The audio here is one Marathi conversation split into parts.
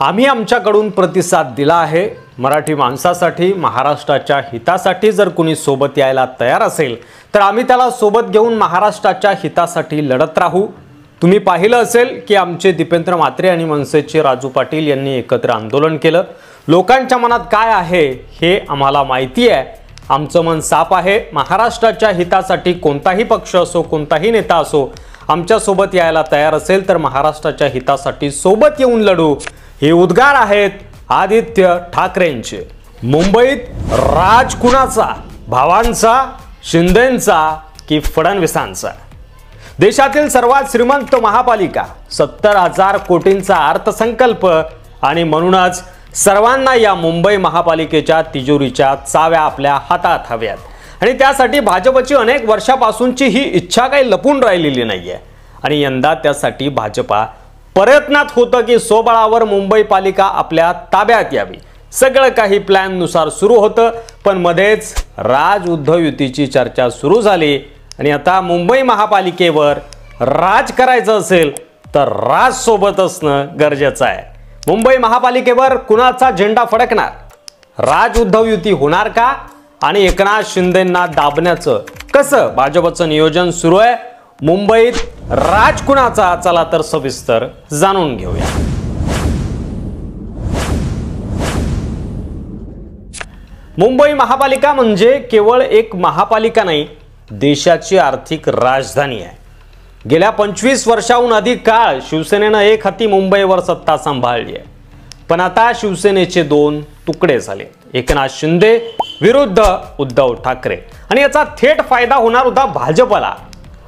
आम्ही आमच्याकडून प्रतिसाद दिला आहे। मराठी माणसासाठी, महाराष्ट्राच्या हितासाठी जर कोणी सोबत यायला तयार असेल तर आम्ही त्याला सोबत घेऊन महाराष्ट्राच्या हितासाठी लढत राहू। तुम्ही पाहिलं असेल की आमचे दीपेंद्र म्हात्रे आणि मनसेचे राजू पाटील यांनी एकत्र आंदोलन केलं। लोकांच्या मनात काय आहे हे आम्हाला माहिती आहे। आमचं मन साफ आहे। महाराष्ट्राच्या हितासाठी कोणताही पक्ष असो, कोणताही नेता असो, आमच्या सोबत यायला तयार असेल तर महाराष्ट्राच्या हितासाठी सोबत येऊन लढू। हे उद्गार आहेत आदित्य ठाकरेंचे। मुंबईत राज कुणाचा, भावांचा, शिंदेंचा की फडणवीसांचा? देशातील सर्वात श्रीमंत महापालिका, 70,000 कोटींचा अर्थसंकल्प आणि म्हणूनच सर्वांना या मुंबई महापालिकेच्या तिजोरीच्या चाव्या आपल्या हातात हव्यात आणि त्यासाठी भाजपची अनेक वर्षापासूनची ही इच्छा काही लपून राहिलेली नाहीये आणि यंदा त्यासाठी भाजपा प्रयत्नात होतं की सोबळावर मुंबई पालिका आपल्या ताब्यात यावी। सगळं काही प्लॅन नुसार सुरू होतं, पण मध्येच राज उद्धव युतीची चर्चा सुरू झाली आणि आता मुंबई महापालिकेवर राज करायचं असेल तर राज सोबत असणं गरजेचं आहे। मुंबई महापालिकेवर कुणाचा झेंडा फडकणार? राज उद्धव युती होणार का? आणि एकनाथ शिंदेंना दाबण्याचं कसं भाजपचं नियोजन सुरू आहे? मुंबईत राज कुणाचा? चला तर सविस्तर जाणून घेऊया। मुंबई महापालिका म्हणजे केवळ एक महापालिका नाही, देशाची आर्थिक राजधानी आहे। गेल्या 25 वर्षाहून अधिक काळ शिवसेनेनं एक हाती मुंबईवर सत्ता सांभाळली आहे, पण आता शिवसेनेचे दोन तुकडे झाले, एकनाथ शिंदे विरुद्ध उद्धव ठाकरे, आणि याचा थेट फायदा होणार होता भाजपला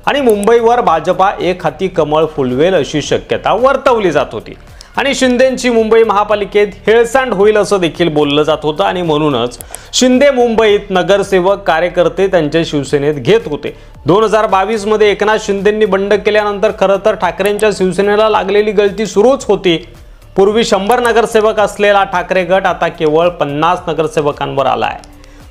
आणि मुंबईवर भाजपा एक हाती कमळ फुलवेल अशी शक्यता वर्तवली जात होती आणि शिंदेंची मुंबई महापालिकेत हेळसांड होईल असं देखील बोललं जात होतं आणि म्हणूनच शिंदे मुंबईत नगरसेवक कार्यकर्ते त्यांच्या शिवसेनेत घेत होते। 2022 मध्ये एकनाथ शिंदेंनी बंड केल्यानंतर खरं तर ठाकरेंच्या शिवसेनेला लागलेली गळती सुरूच होती। पूर्वी 100 नगरसेवक असलेला ठाकरे गट आता केवळ 50 नगरसेवकांवर आलाय।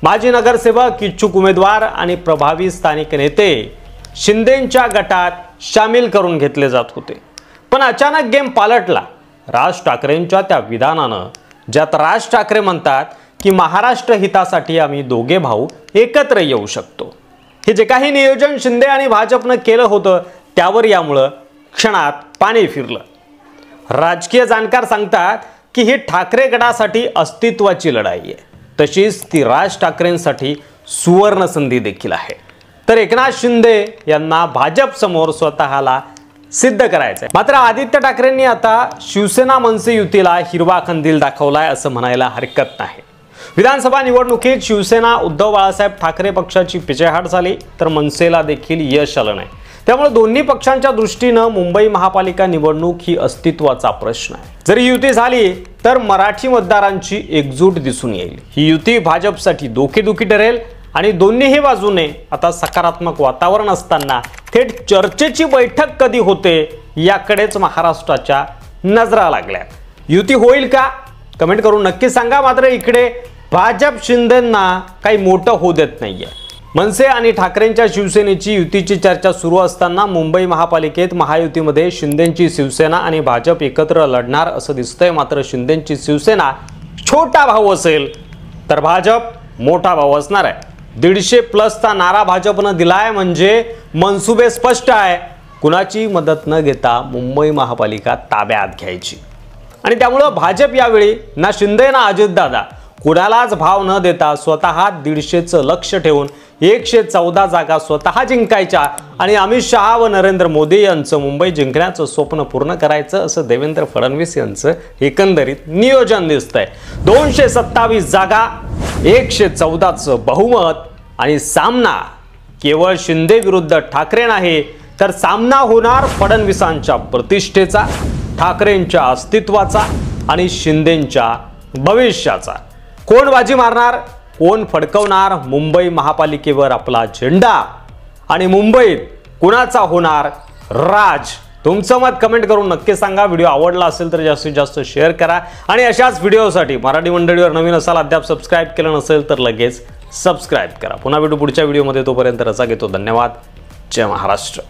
माजी नगरसेवक, इच्छुक उमेदवार आणि प्रभावी स्थानिक नेते शिंदेंच्या गटात सामील करून घेतले जात होते, पण अचानक गेम पालटला राज ठाकरेंच्या त्या विधानानं, ज्यात राज ठाकरे म्हणतात की महाराष्ट्र हितासाठी आम्ही दोघे भाऊ एकत्र येऊ शकतो। हे जे काही नियोजन शिंदे आणि भाजपनं केलं होतं त्यावर यामुळे क्षणात पाणी फिरलं। राजकीय जाणकार सांगतात की ही ठाकरे गटासाठी अस्तित्वाची लढाई आहे, तशीच ती राज ठाकरेंसाठी सुवर्ण संधी देखील आहे। तर एकनाथ शिंदे यांना भाजप समोर स्वतःला सिद्ध करायचंय। मात्र आदित्य ठाकरेंनी आता शिवसेना मनसे युतीला हिरवा कंदील दाखवलाय असं म्हणायला हरकत नाही। विधानसभा निवडणुकीत शिवसेना उद्धव बाळासाहेब ठाकरे पक्षाची पिछेहाट झाली तर मनसेला देखील यश आलं नाही, त्यामुळे दोन्ही पक्षांच्या दृष्टीनं मुंबई महापालिका निवडणूक ही अस्तित्वाचा प्रश्न आहे। जर ही युती झाली तर मराठी मतदारांची एकजूट दिसून येईल। ही युती भाजपसाठी डोकेदुखी ठरेल आणि दोन्हीही बाजूने आता सकारात्मक वातावरण असताना थेट चर्चेची बैठक कधी होते याकडेच महाराष्ट्राच्या नजरा लागल्या। युती होईल का? कमेंट करून नक्की सांगा। मात्र इकडे भाजप शिंदेंना काही मोठं होऊ देत नाहीये। मनसे आणि ठाकरेंच्या शिवसेनेची युतीची चर्चा सुरू असताना मुंबई महापालिकेत महायुतीमध्ये शिंदेंची शिवसेना आणि भाजप एकत्र लढणार असं दिसतंय। मात्र शिंदेंची शिवसेना छोटा भाऊ असेल तर भाजप मोठा भाऊ असणार आहे। 150+ नारा भाजपनं दिलाय म्हणजे मनसुबे स्पष्ट आहे, कुणाची मदत न घेता मुंबई महापालिका ताब्यात घ्यायची। आणि त्यामुळे भाजप यावेळी ना शिंदे ना अजितदादा कुणालाच भाव न देता स्वतः 150चं लक्ष ठेवून 114 जागा स्वतः जिंकायच्या आणि अमित शहा व नरेंद्र मोदी यांचं मुंबई जिंकण्याचं स्वप्न पूर्ण करायचं असं देवेंद्र फडणवीस यांचं एकंदरीत नियोजन दिसतंय। 227 जागा, 114चं बहुमत आणि सामना केवळ शिंदे विरुद्ध ठाकरे नाही, तर सामना होणार फडणवीसांच्या प्रतिष्ठेचा, ठाकरेंच्या अस्तित्वाचा आणि शिंदेंच्या भविष्याचा। कोण बाजी मारणार, कोण फडकवणार मुंबई महापालिकेवर आपला झेंडा आणि मुंबईत कुणाचा होणार राज? तुमचं मत कमेंट करून नक्की सांगा। व्हिडिओ आवडला असेल तर जास्तीत जास्त शेअर करा आणि अशाच व्हिडिओसाठी मराठी मंडळीवर नवीन असाल, अद्याप सबस्क्राइब केलं नसेल तर लगेच सबस्क्राइब करा। पुन्हा भेटू पुढच्या व्हिडिओमध्ये, तोपर्यंत रजा घेतो। धन्यवाद। जय महाराष्ट्र।